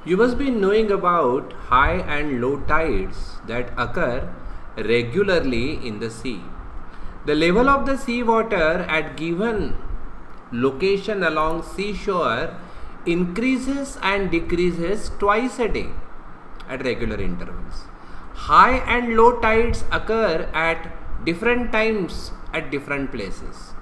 You must be knowing about high and low tides that occur regularly in the sea. The level of the sea water at given location along seashore increases and decreases twice a day at regular intervals. High and low tides occur at different times at different places.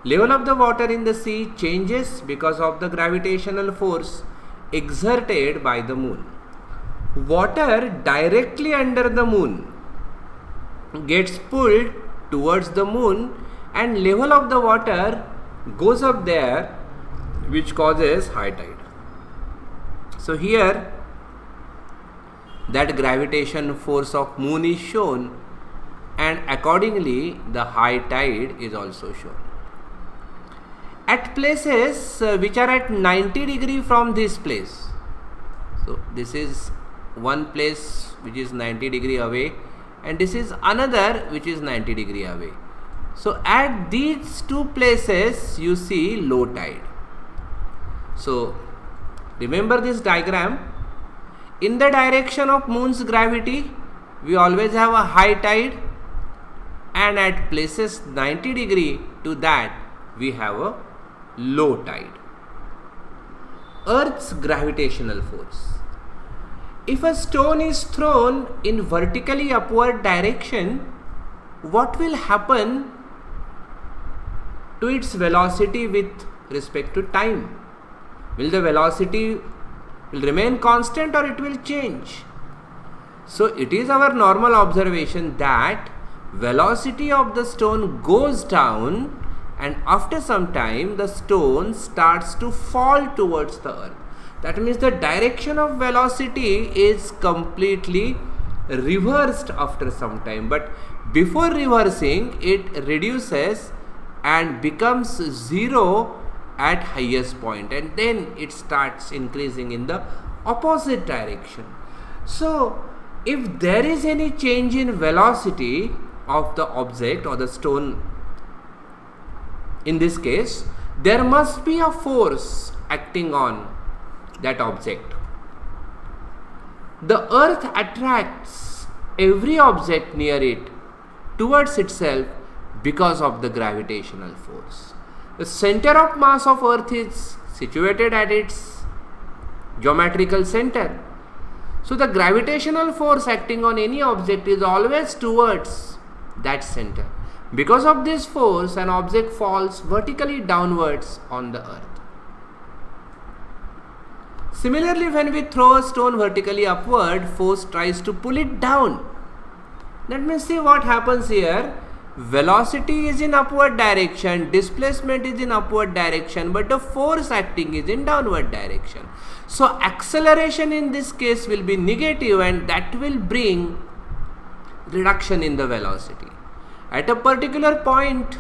Level of the water in the sea changes because of the gravitational force exerted by the moon. Water directly under the moon gets pulled towards the moon and level of the water goes up there, which causes high tide. So here that gravitation force of moon is shown, and accordingly the high tide is also shown. At places which are at 90 degree from this place, so this is one place which is 90 degree away and this is another which is 90 degree away. So at these two places you see low tide. So remember this diagram. In the direction of moon's gravity we always have a high tide, and at places 90 degree to that we have a low tide. Earth's gravitational force. If a stone is thrown in vertically upward direction, what will happen to its velocity with respect to time? Will the velocity will remain constant or it will change? So it is our normal observation that velocity of the stone goes down, and after some time the stone starts to fall towards the earth. That means the direction of velocity is completely reversed after some time, but before reversing it reduces and becomes zero at highest point, and then it starts increasing in the opposite direction. So if there is any change in velocity of the object or the stone, in this case there must be a force acting on that object. The earth attracts every object near it towards itself because of the gravitational force. The center of mass of earth is situated at its geometrical center. So the gravitational force acting on any object is always towards that center. Because of this force, an object falls vertically downwards on the earth. Similarly, when we throw a stone vertically upward, force tries to pull it down. Let me see what happens here. Velocity is in upward direction, displacement is in upward direction, but the force acting is in downward direction. So acceleration in this case will be negative, and that will bring reduction in the velocity. At a particular point,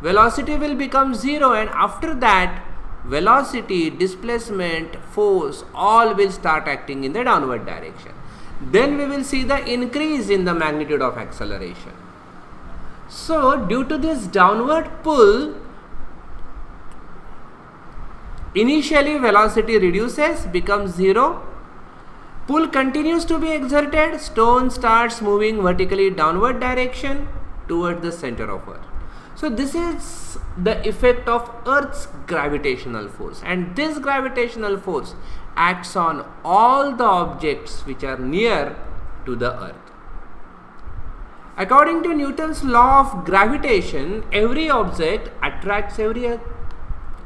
velocity will become zero, and after that velocity, displacement, force all will start acting in the downward direction. Then we will see the increase in the magnitude of acceleration. So due to this downward pull, initially velocity reduces, becomes zero. Pull continues to be exerted, stone starts moving vertically downward direction towards the center of earth. So this is the effect of Earth's gravitational force, and this gravitational force acts on all the objects which are near to the earth. According to Newton's law of gravitation, every object attracts every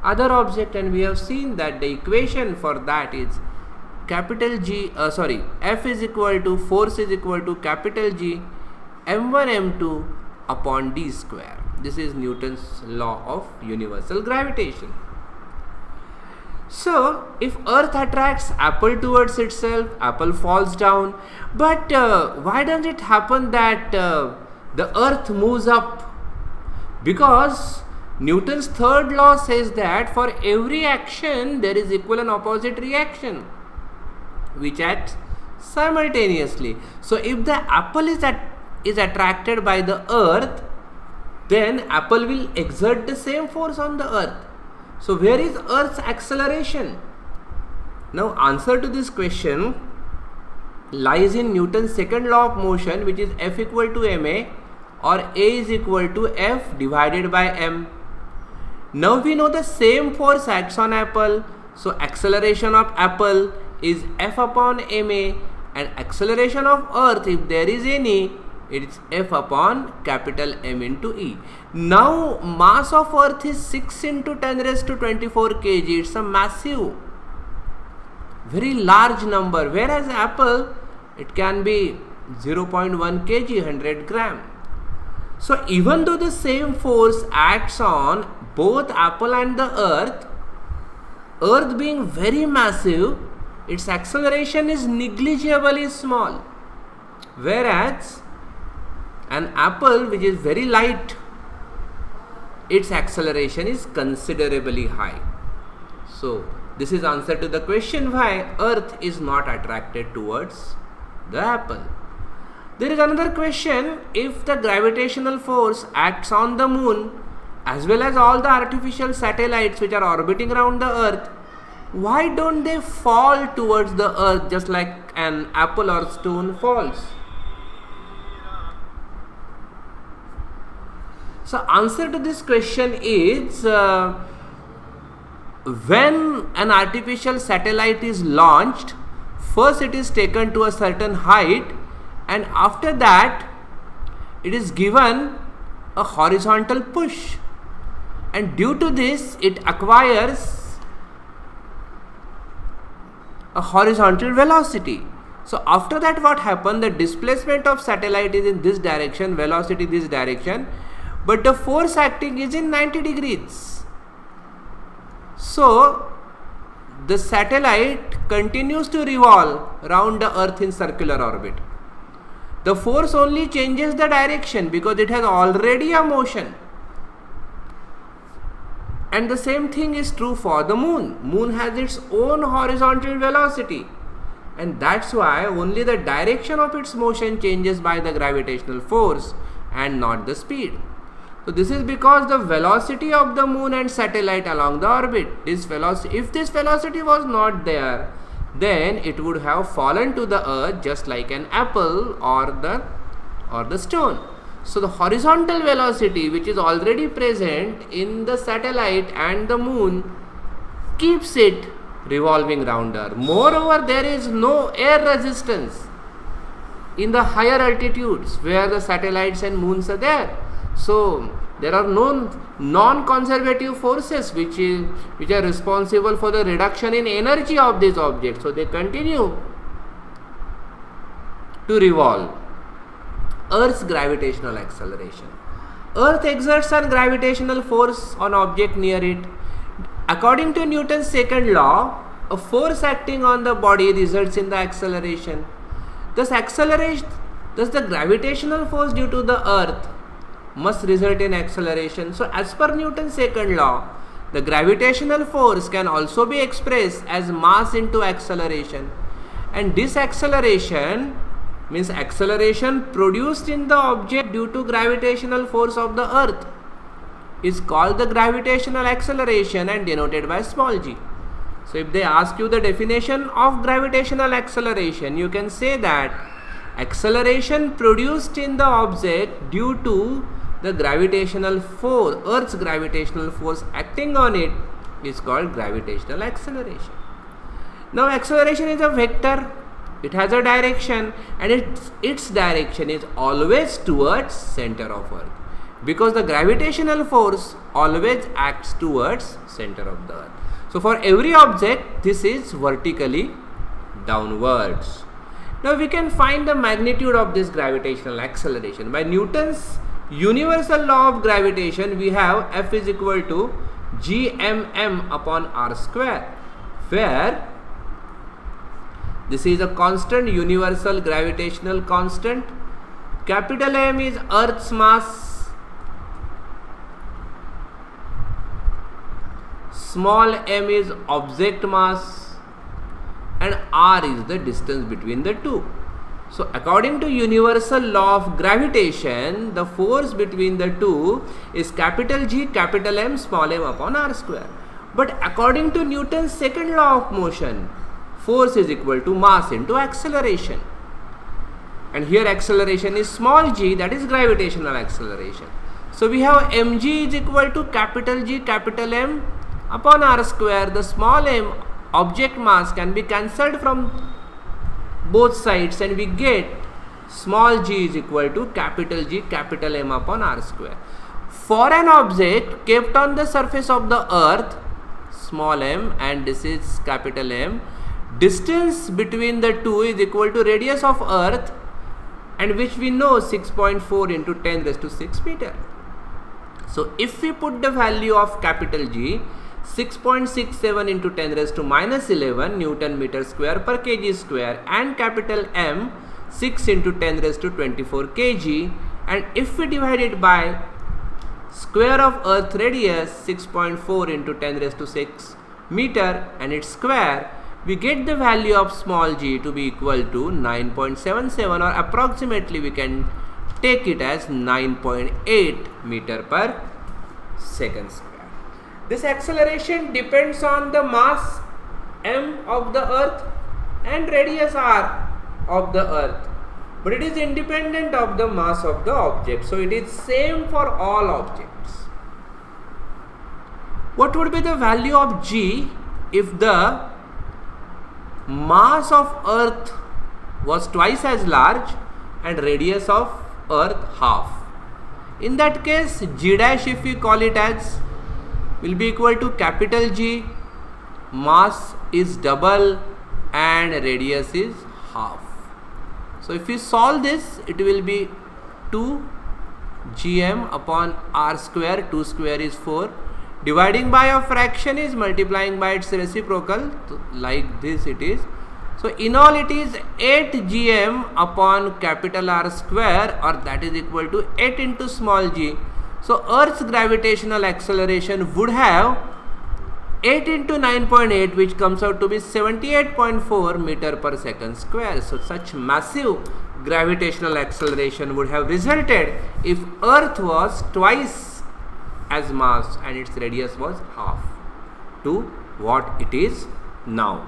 other object, and we have seen that the equation for that is F is equal to force is equal to capital G m1 m2 upon d square. This is Newton's law of universal gravitation. So if earth attracts apple towards itself, apple falls down. But why does it happen that the earth moves up? Because Newton's third law says that for every action there is equal and opposite reaction which acts simultaneously. So if the apple is attracted by the earth, then apple will exert the same force on the earth. So where is earth's acceleration? Now answer to this question lies in Newton's second law of motion, which is F equal to ma or A is equal to F divided by m. Now we know the same force acts on apple, so acceleration of apple is F upon ma, and acceleration of earth, if there is any, it's F upon capital M into E. Now mass of earth is 6 into 10 raised to 24 kg. It's a massive, very large number, whereas apple, it can be 0.1 kg, 100 gram. So even though the same force acts on both apple and the earth being very massive, its acceleration is negligibly small, whereas an apple which is very light, its acceleration is considerably high. So this is answer to the question why earth is not attracted towards the apple. There is another question: if the gravitational force acts on the moon as well as all the artificial satellites which are orbiting around the earth, why don't they fall towards the earth just like an apple or stone falls? So answer to this question is when an artificial satellite is launched, first it is taken to a certain height, and after that it is given a horizontal push, and due to this it acquires a horizontal velocity. So after that what happened? The displacement of satellite is in this direction, velocity this direction, but the force acting is in 90 degrees. So the satellite continues to revolve around the earth in circular orbit. The force only changes the direction because it has already a motion. And the same thing is true for the moon. Moon has its own horizontal velocity, and that's why only the direction of its motion changes by the gravitational force and not the speed. So this is because the velocity of the moon and satellite along the orbit, this velocity, if this velocity was not there, then it would have fallen to the earth just like an apple or the stone. So the horizontal velocity which is already present in the satellite and the moon keeps it revolving round Earth. Moreover, there is no air resistance in the higher altitudes where the satellites and moons are there. So there are no non-conservative forces which are responsible for the reduction in energy of these objects. So they continue to revolve. Earth's gravitational acceleration. Earth exerts a gravitational force on object near it. According to Newton's second law, a force acting on the body results in the acceleration. Thus the gravitational force due to the earth must result in acceleration. So as per Newton's second law, the gravitational force can also be expressed as mass into acceleration, and this acceleration means acceleration produced in the object due to gravitational force of the earth is called the gravitational acceleration and denoted by small g. So if they ask you the definition of gravitational acceleration, you can say that acceleration produced in the object due to the gravitational force, earth's gravitational force acting on it, is called gravitational acceleration. Now acceleration is a vector. It has a direction, and its direction is always towards center of earth, because the gravitational force always acts towards center of the earth. So for every object, this is vertically downwards. Now we can find the magnitude of this gravitational acceleration. By Newton's universal law of gravitation, we have F is equal to gmm upon r square, where this is a constant, universal gravitational constant. Capital M is Earth's mass, small m is object mass, and r is the distance between the two. So according to universal law of gravitation, the force between the two is capital G, capital M, small m upon r square. But according to Newton's second law of motion, force is equal to mass into acceleration. And here acceleration is small g, that is gravitational acceleration. So we have mg is equal to capital G capital M upon r square. The small m, object mass, can be cancelled from both sides and we get small g is equal to capital G capital M upon r square. For an object kept on the surface of the earth, small m, and this is capital M, distance between the two is equal to radius of earth, and which we know 6.4 into 10 raised to 6 meter. So if we put the value of capital G 6.67 into 10 raised to minus 11 Newton meter square per kg square, and capital M 6 into 10 raised to 24 kg, and if we divide it by square of earth radius 6.4 into 10 raised to 6 meter and its square, we get the value of small g to be equal to 9.77, or approximately we can take it as 9.8 meter per second square. This acceleration depends on the mass m of the earth and radius r of the earth, but it is independent of the mass of the object. So it is same for all objects. What would be the value of g if the mass of earth was twice as large and radius of earth half? In that case, g dash, if we call it as, will be equal to capital G, mass is double and radius is half. So if we solve this, it will be 2 gm upon r square, 2 square is 4, dividing by a fraction is multiplying by its reciprocal, like this it is. So in all it is 8 gm upon capital R square, or that is equal to 8 into small g. So Earth's gravitational acceleration would have 8 into 9.8, which comes out to be 78.4 meter per second square. So such massive gravitational acceleration would have resulted if Earth was twice as mass and its radius was half to what it is now.